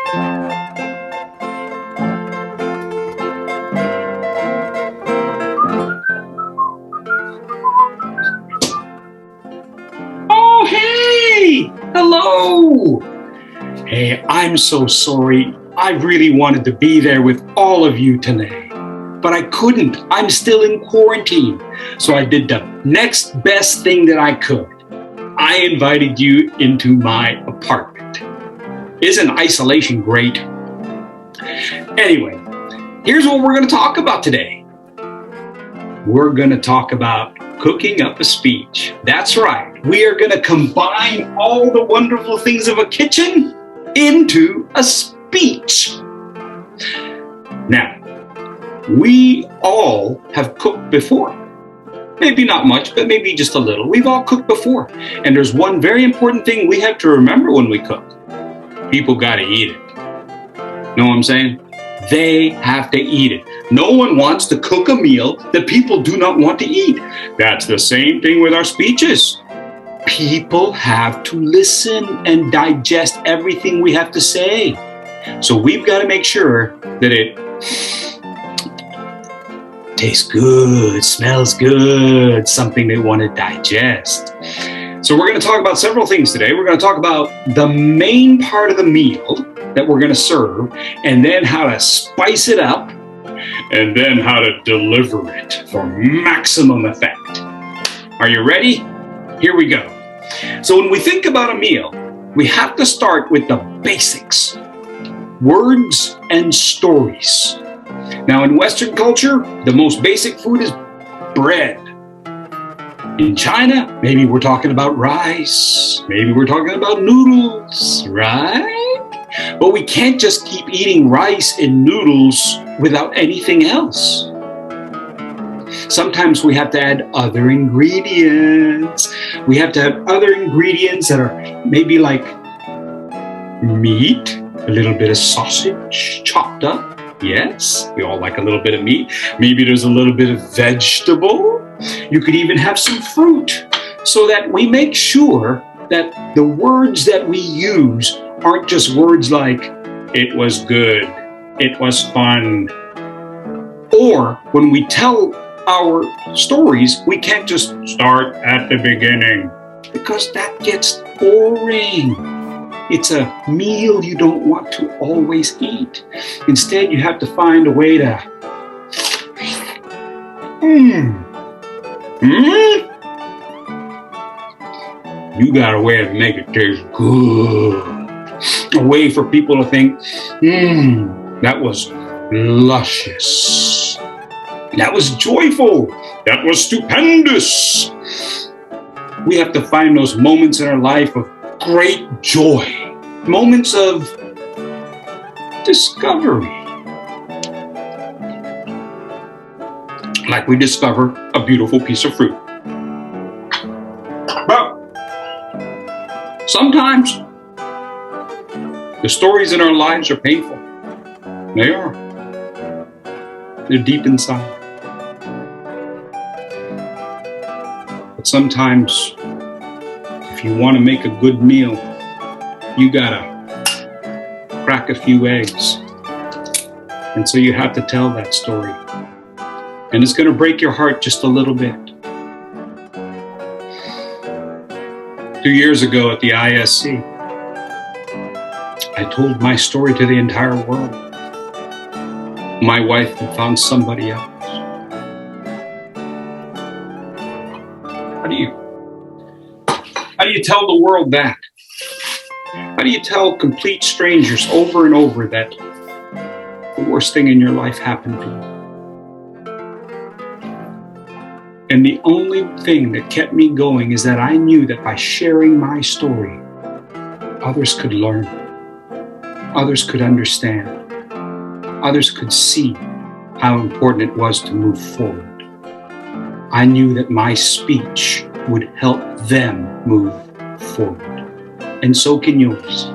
Oh, hey! Hello! Hey, I'm so sorry. I really wanted to be there with all of you today, but I couldn't. I'm still in quarantine. So I did the next best thing that I could. I invited you into my apartment. Isn't isolation great? Anyway, here's what we're going to talk about today. We're going to talk about cooking up a speech. That's right. We are going to combine all the wonderful things of a kitchen into a speech. Now, we all have cooked before. Maybe not much, but maybe just a little. We've all cooked before. And there's one very important thing we have to remember when we cook. People got to eat it. Know what I'm saying? They have to eat it. No one wants to cook a meal that people do not want to eat. That's the same thing with our speeches. People have to listen and digest everything we have to say. So we've got to make sure that it tastes good, smells good, something they want to digest. So we're going to talk about several things today. We're going to talk about the main part of the meal that we're going to serve, and then how to spice it up, and then how to deliver it for maximum effect. Are you ready? Here we go. So when we think about a meal, we have to start with the basics. Words and stories. Now in Western culture, the most basic food is bread. In China, maybe we're talking about rice. Maybe we're talking about noodles, right? But we can't just keep eating rice and noodles without anything else. Sometimes we have to add other ingredients. We have to have other ingredients that are maybe like meat, a little bit of sausage chopped up. Yes, we all like a little bit of meat. Maybe there's a little bit of vegetable. You could even have some fruit, so that we make sure that the words that we use aren't just words like, it was good, it was fun. Or when we tell our stories, we can't just start at the beginning, because that gets boring. It's a meal you don't want to always eat. Instead, you have to find a way to You got a way to make it taste good. A way for people to think, that was luscious. That was joyful. That was stupendous. We have to find those moments in our life of great joy. Moments of discovery. Like we discover a beautiful piece of fruit. But sometimes the stories in our lives are painful. They are. They're deep inside. But sometimes, if you want to make a good meal, you gotta crack a few eggs. And so you have to tell that story. And it's going to break your heart just a little bit. 2 years ago at the ISC, I told my story to the entire world. My wife had found somebody else. How do you tell the world that? How do you tell complete strangers over and over that the worst thing in your life happened to you? And the only thing that kept me going is that I knew that by sharing my story, others could learn, others could understand, others could see how important it was to move forward. I knew that my speech would help them move forward. And so can yours.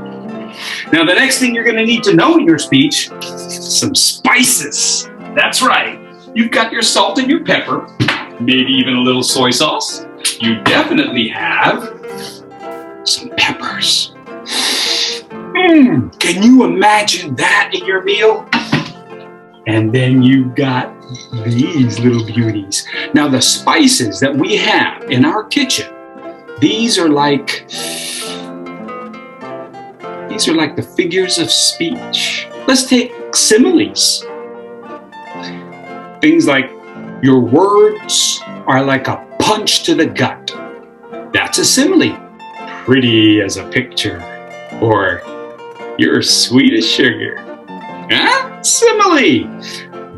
Now, the next thing you're going to need to know in your speech, some spices. That's right. You've got your salt and your pepper, maybe even a little soy sauce. You definitely have some peppers. Can you imagine that in your meal? And then you've got these little beauties. Now the spices that we have in our kitchen, these are like the figures of speech. Let's take similes. Things like, your words are like a punch to the gut. That's a simile. Pretty as a picture. Or, you're sweet as sugar. Simile.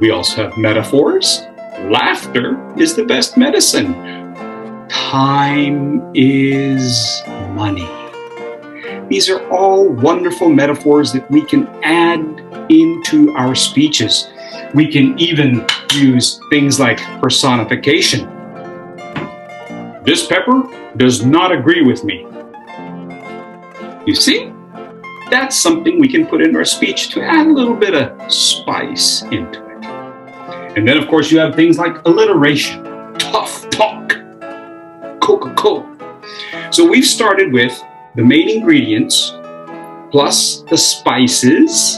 We also have metaphors. Laughter is the best medicine. Time is money. These are all wonderful metaphors that we can add into our speeches. We can even use things like personification. This pepper does not agree with me. You see? That's something we can put in our speech to add a little bit of spice into it. And then, of course, you have things like alliteration, tough talk, Coca-Cola. So we've started with the main ingredients, plus the spices,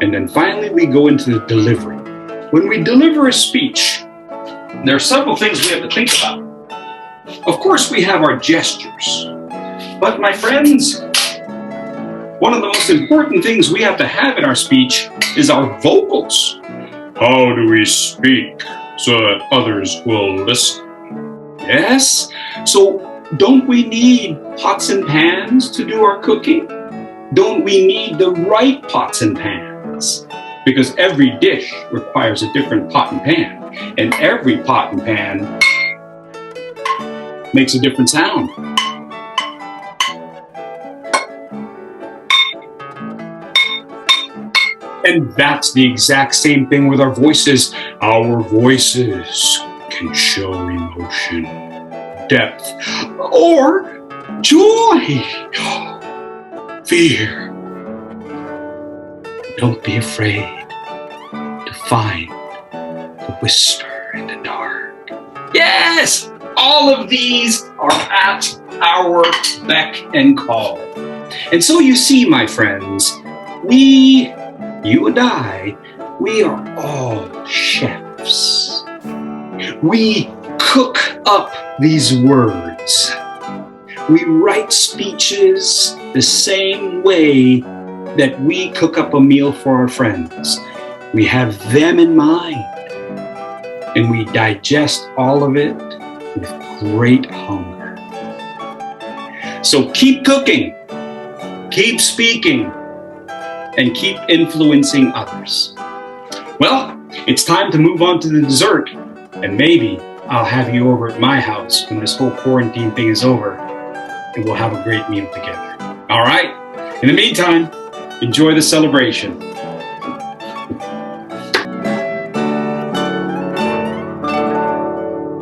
and then finally we go into the delivery. When we deliver a speech, there are several things we have to think about. Of course, we have our gestures. But my friends, one of the most important things we have to have in our speech is our vocals. How do we speak so that others will listen? Yes? So don't we need pots and pans to do our cooking? Don't we need the right pots and pans? Because every dish requires a different pot and pan. And every pot and pan makes a different sound. And that's the exact same thing with our voices. Our voices can show emotion, depth, or joy, fear. Don't be afraid to find the whisper in the dark. Yes, all of these are at our beck and call. And so you see, my friends, you and I, we are all chefs. We cook up these words. We write speeches the same way that we cook up a meal for our friends. We have them in mind, and we digest all of it with great hunger. So keep cooking, keep speaking, and keep influencing others. Well, it's time to move on to the dessert, and maybe I'll have you over at my house when this whole quarantine thing is over, and we'll have a great meal together. All right? In the meantime, enjoy the celebration.